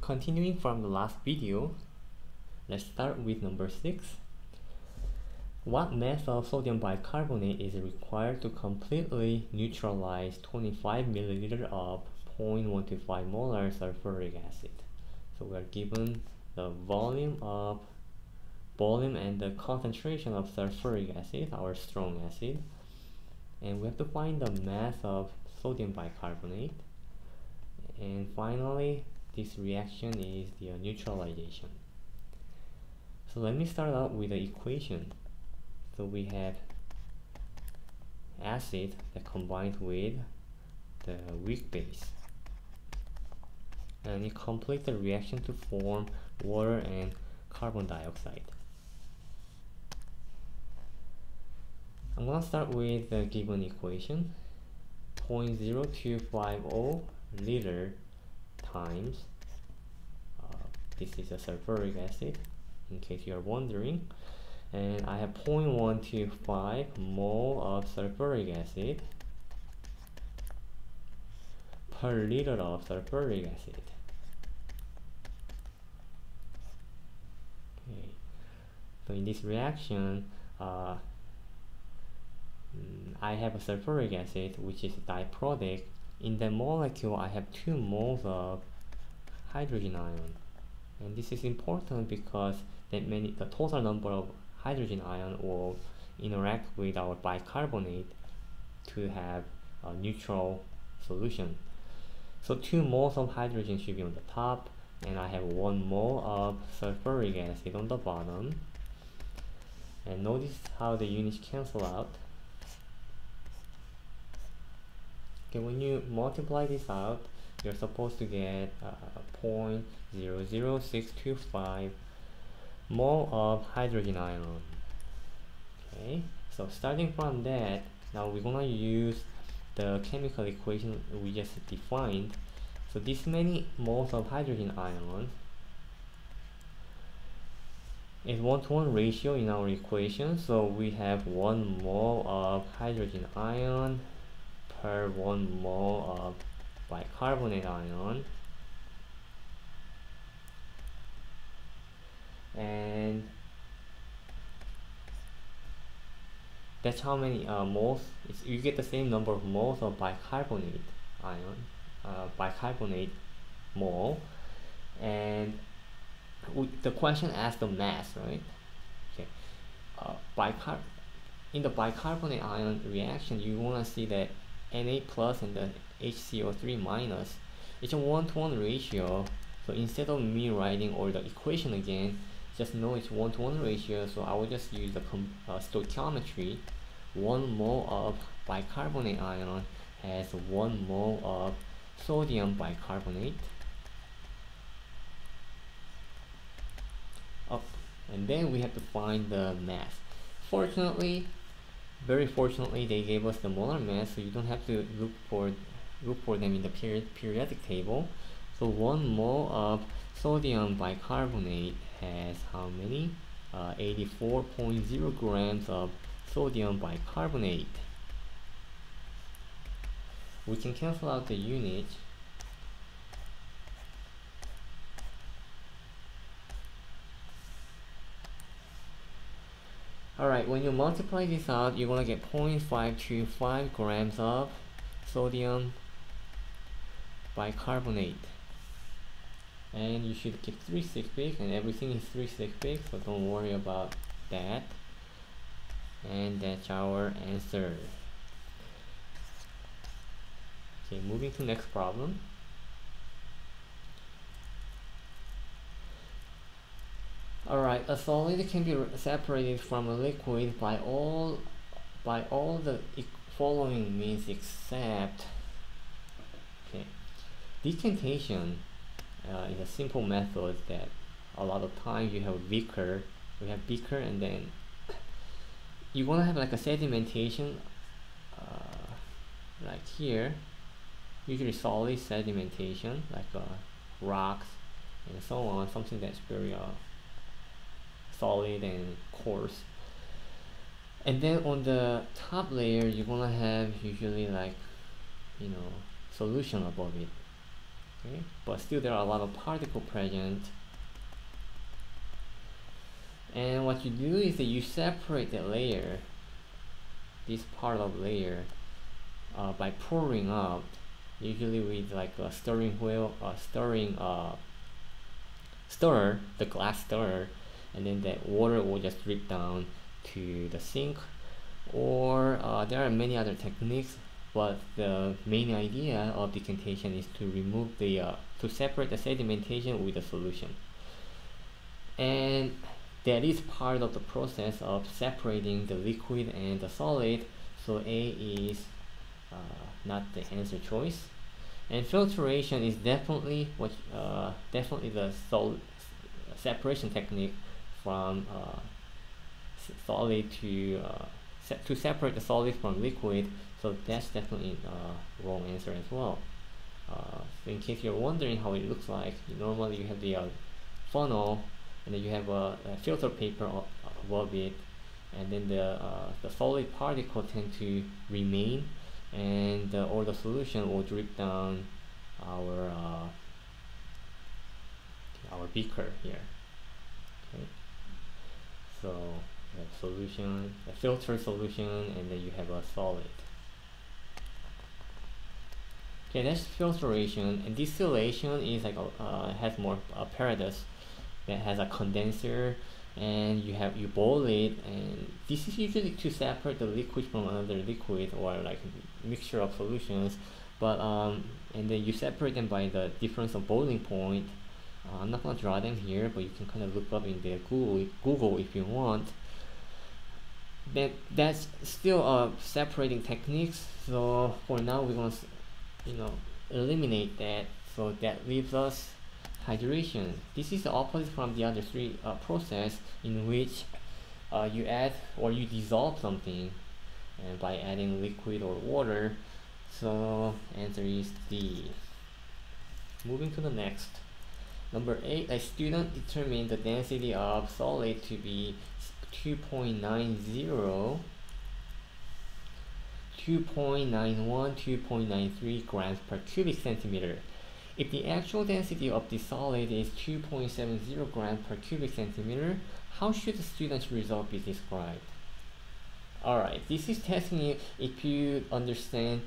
Continuing from the last video, let's start with number 6. What mass of sodium bicarbonate is required to completely neutralize 25 milliliters of 0.125 molar sulfuric acid? So we are given the volume and the concentration of sulfuric acid, our strong acid, and we have to find the mass of sodium bicarbonate. And finally, this reaction is the neutralization. So let me start out with the equation. So we have acid that combines with the weak base, and it completes the reaction to form water and carbon dioxide. I'm going to start with the given equation. 0.0250 liter times this is a sulfuric acid, in case you are wondering, and I have 0.125 mole of sulfuric acid per liter of sulfuric acid. Okay, so in this reaction, I have a sulfuric acid which is a diproduct. In the molecule, I have 2 moles of hydrogen ion, and this is important because the total number of hydrogen ion will interact with our bicarbonate to have a neutral solution. So 2 moles of hydrogen should be on the top, and I have 1 mole of sulfuric acid on the bottom. And notice how the units cancel out. Okay, when you multiply this out, you're supposed to get 0.00625 mole of hydrogen ion. Okay, so starting from that, now we're gonna use the chemical equation we just defined. So this many moles of hydrogen ion is 1-to-1 ratio in our equation. So we have 1 mole of hydrogen ion per 1 mole of bicarbonate ion, and that's how many moles. You get the same number of moles of bicarbonate ion, bicarbonate mole, and the question asks the mass, right? Okay, in the bicarbonate ion reaction, you want to see that Na plus and the HCO3 minus. It's a 1-to-1 ratio. So instead of me writing all the equation again, just know it's 1-to-1 ratio. So I will just use the stoichiometry. 1 mole of bicarbonate ion has 1 mole of sodium bicarbonate. And then we have to find the mass. Very fortunately, they gave us the molar mass, so you don't have to look for them in the periodic table. So 1 mole of sodium bicarbonate has how many? 84.0 grams of sodium bicarbonate. We can cancel out the unit. Alright, when you multiply this out, you're gonna get 0.525 grams of sodium bicarbonate. And you should keep 3 sig big, and everything is 3 sig big, so don't worry about that. And that's our answer. Okay, moving to next problem. Alright, a solid can be separated from a liquid by all the following means except, okay, decantation is a simple method that a lot of times you have beaker, and then you're gonna have like a sedimentation, like here, usually solid sedimentation, like rocks and so on, something that's very solid and coarse. And then on the top layer, you're gonna have usually like, solution above it. Okay, but still there are a lot of particles present. And what you do is that you separate the layer, this part of layer, by pouring out, usually with like a stirring wheel, stirrer, the glass stirrer, and then that water will just drip down to the sink. Or there are many other techniques, but the main idea of decantation is to remove the to separate the sedimentation with the solution. And that is part of the process of separating the liquid and the solid. So A is not the answer choice. And filtration is definitely definitely the separation technique from solid to separate the solid from liquid. So that's definitely wrong answer as well. So in case you're wondering how it looks like, normally you have the funnel, and then you have a filter paper above it, and then the solid particle tend to remain, and or the solution will drip down our beaker here. Okay, so you have solution, a filter solution, and then you have a solid. Okay, that's filtration. And distillation is like has more apparatus that has a condenser, and you boil it, and this is usually to separate the liquid from another liquid, or like a mixture of solutions. But and then you separate them by the difference of boiling point. I'm not gonna draw them here, but you can kind of look up in the Google if you want. That's still separating techniques. So for now we're gonna eliminate that. So that leaves us hydration. This is the opposite from the other three process, in which you add or you dissolve something and by adding liquid or water. So answer is D. Moving to the next. Number 8, a student determined the density of solid to be 2.90, 2.91, 2.93 grams per cubic centimeter. If the actual density of the solid is 2.70 grams per cubic centimeter, how should the student's result be described? Alright, this is testing if you understand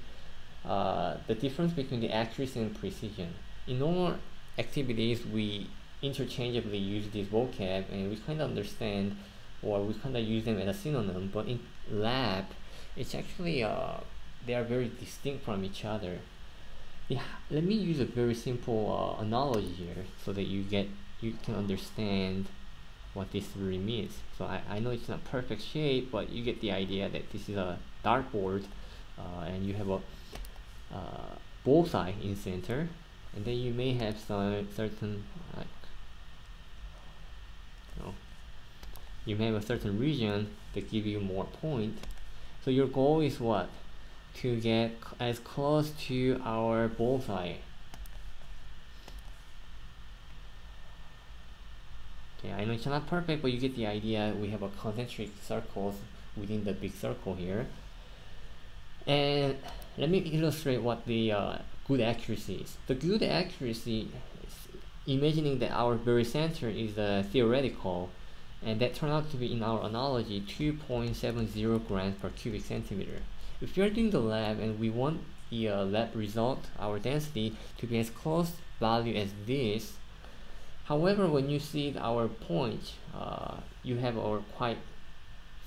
the difference between the accuracy and precision. In normal activities, we interchangeably use this vocab, and we kind of understand, or we kind of use them as a synonym, but in lab, it's actually they are very distinct from each other. Yeah, let me use a very simple analogy here so that you can understand what this really means. So I know it's not perfect shape, but you get the idea that this is a dartboard, and you have a bullseye in center, and then you may have some certain you may have a certain region that give you more point. So your goal is what? To get as close to our bullseye. Okay, I know it's not perfect, but you get the idea. We have a concentric circles within the big circle here. And let me illustrate what the good accuracy is. The good accuracy is imagining that our very center is theoretical, and that turned out to be, in our analogy, 2.70 grams per cubic centimeter. If you're doing the lab and we want the lab result, our density, to be as close value as this, however, when you see our point, you have our quite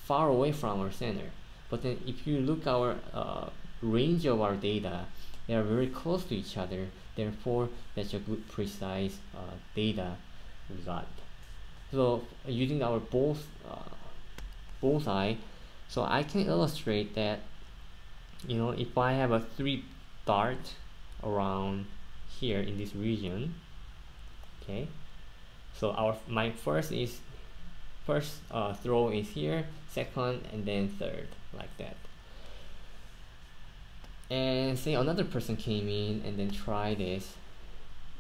far away from our center. But then if you look our range of our data, they are very close to each other. Therefore, that's a good precise data we got. So using our bullseye, so I can illustrate that, if I have a 3 dart around here in this region, okay, so my first throw is here, second, and then third, like that. And say another person came in and then tried this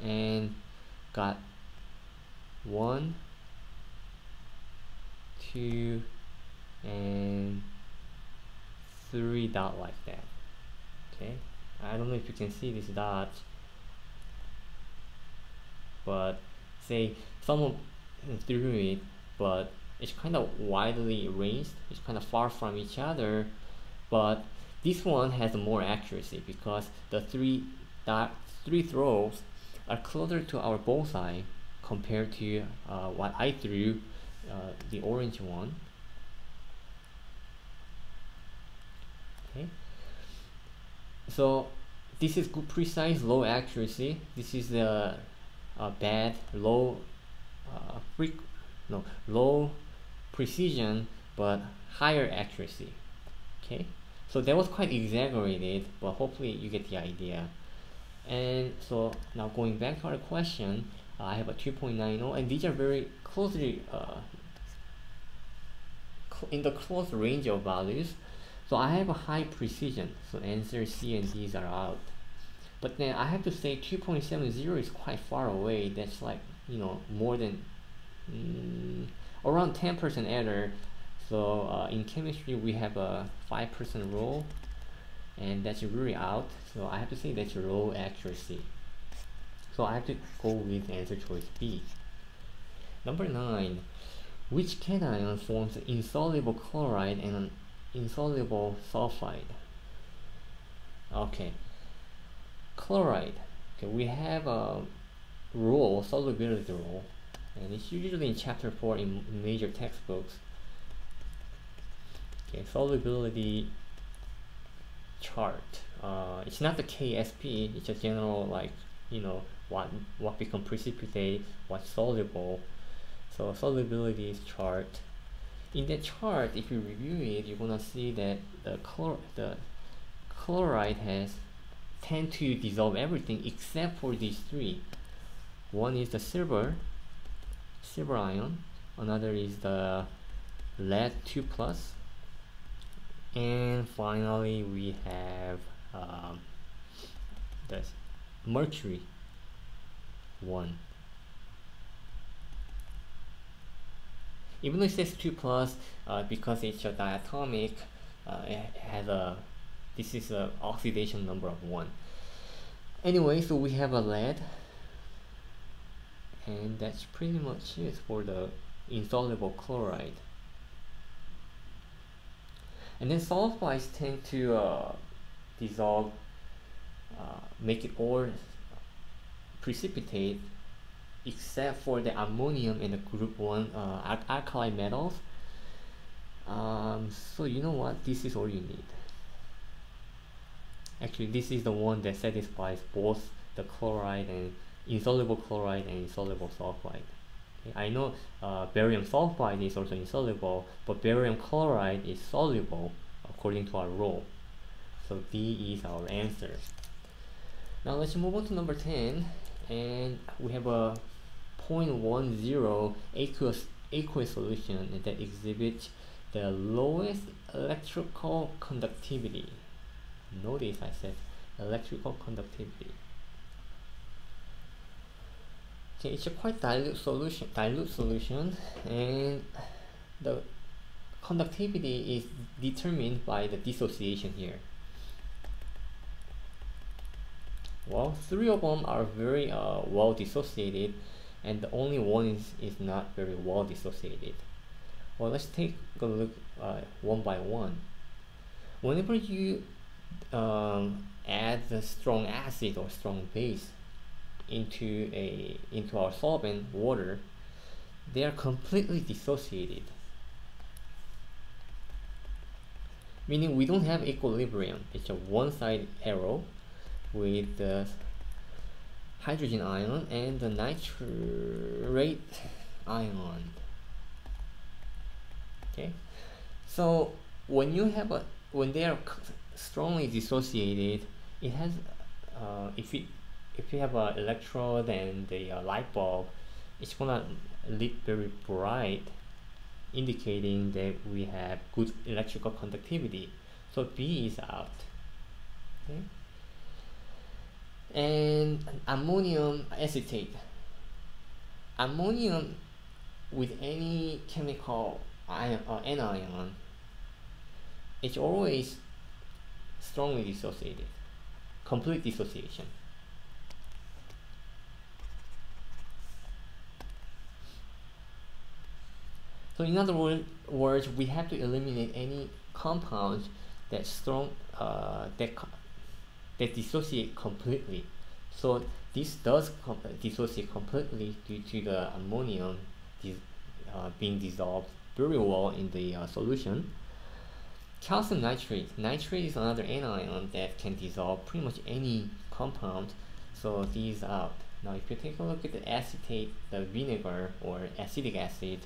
and got 1, 2, and 3 dot like that. Okay, I don't know if you can see this dot. but say someone threw it, but it's kind of widely ranged, it's kind of far from each other, but this one has more accuracy because the three throws are closer to our bullseye compared to what I threw, the orange one. Okay, so this is good, precise, low accuracy. This is the bad, low low precision but higher accuracy. Okay, so that was quite exaggerated, but hopefully you get the idea. And so now going back to our question, I have a 2.90, and these are very closely in the close range of values. So I have a high precision, so answer C and D's are out. But then I have to say 2.70 is quite far away. That's like, more than around 10% error. So in chemistry we have a 5% rule, and that's really out. So I have to say that's low accuracy. So I have to go with answer choice B. Number 9. Which cation forms an insoluble chloride and an insoluble sulfide? Okay, chloride. Okay, we have a rule, solubility rule, and it's usually in chapter 4 in major textbooks. Okay, solubility chart. It's not the KSP, it's a general, like, what become precipitate, what's soluble. So solubility chart. In that chart, if you review it, you're gonna see that the chloride has tend to dissolve everything except for these three. One is the silver ion, another is the lead 2+, and finally we have the mercury 1. Even though it says 2+, because it's a diatomic, it has this is a oxidation number of 1. Anyway, so we have a lead, and that's pretty much it for the insoluble chloride. And then sulfides tend to dissolve, make it all precipitate, except for the ammonium and the group 1 alkali metals. So you know what, this is all you need. Actually, this is the one that satisfies both the chloride and insoluble chloride and insoluble sulfide. Okay, I know barium sulfide is also insoluble, but barium chloride is soluble according to our rule. So D is our answer. Now let's move on to number 10, and we have a 0.10 aqueous solution that exhibits the lowest electrical conductivity. Notice I said electrical conductivity. Okay, it's a quite dilute solution, and the conductivity is determined by the dissociation here. Well, 3 of them are very well dissociated, and the only one is not very well dissociated. Well, let's take a look one by one. Whenever you add the strong acid or strong base into our solvent, water, they are completely dissociated, meaning we don't have equilibrium. It's a one-side arrow with the hydrogen ion and the nitrate ion. Okay, so when they are strongly dissociated, it has if you have an electrode and the light bulb, it's gonna lit very bright, indicating that we have good electrical conductivity. So B is out. Okay, and ammonium acetate. Ammonium with any chemical anion, it's always strongly dissociated, complete dissociation. So in other words, we have to eliminate any compounds that strong that dissociate completely. So this does dissociate completely due to the ammonium being dissolved very well in the solution. Calcium nitrate. Nitrate is another anion that can dissolve pretty much any compound. So these now if you take a look at the acetate, the vinegar or acetic acid,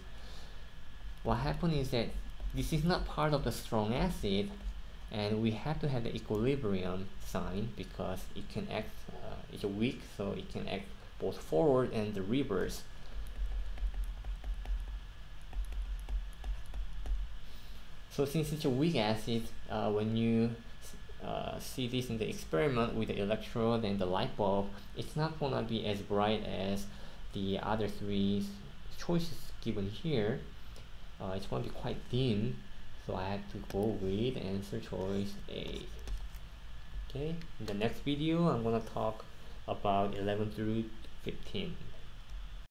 what happens is that this is not part of the strong acid, and we have to have the equilibrium sign because it can act, it's weak, so it can act both forward and the reverse. So since it's a weak acid, when you see this in the experiment with the electrode and the light bulb, it's not gonna be as bright as the other three choices given here. It's gonna be quite dim, so I have to go with answer choice A. Okay, in the next video I'm gonna talk about 11 through 15.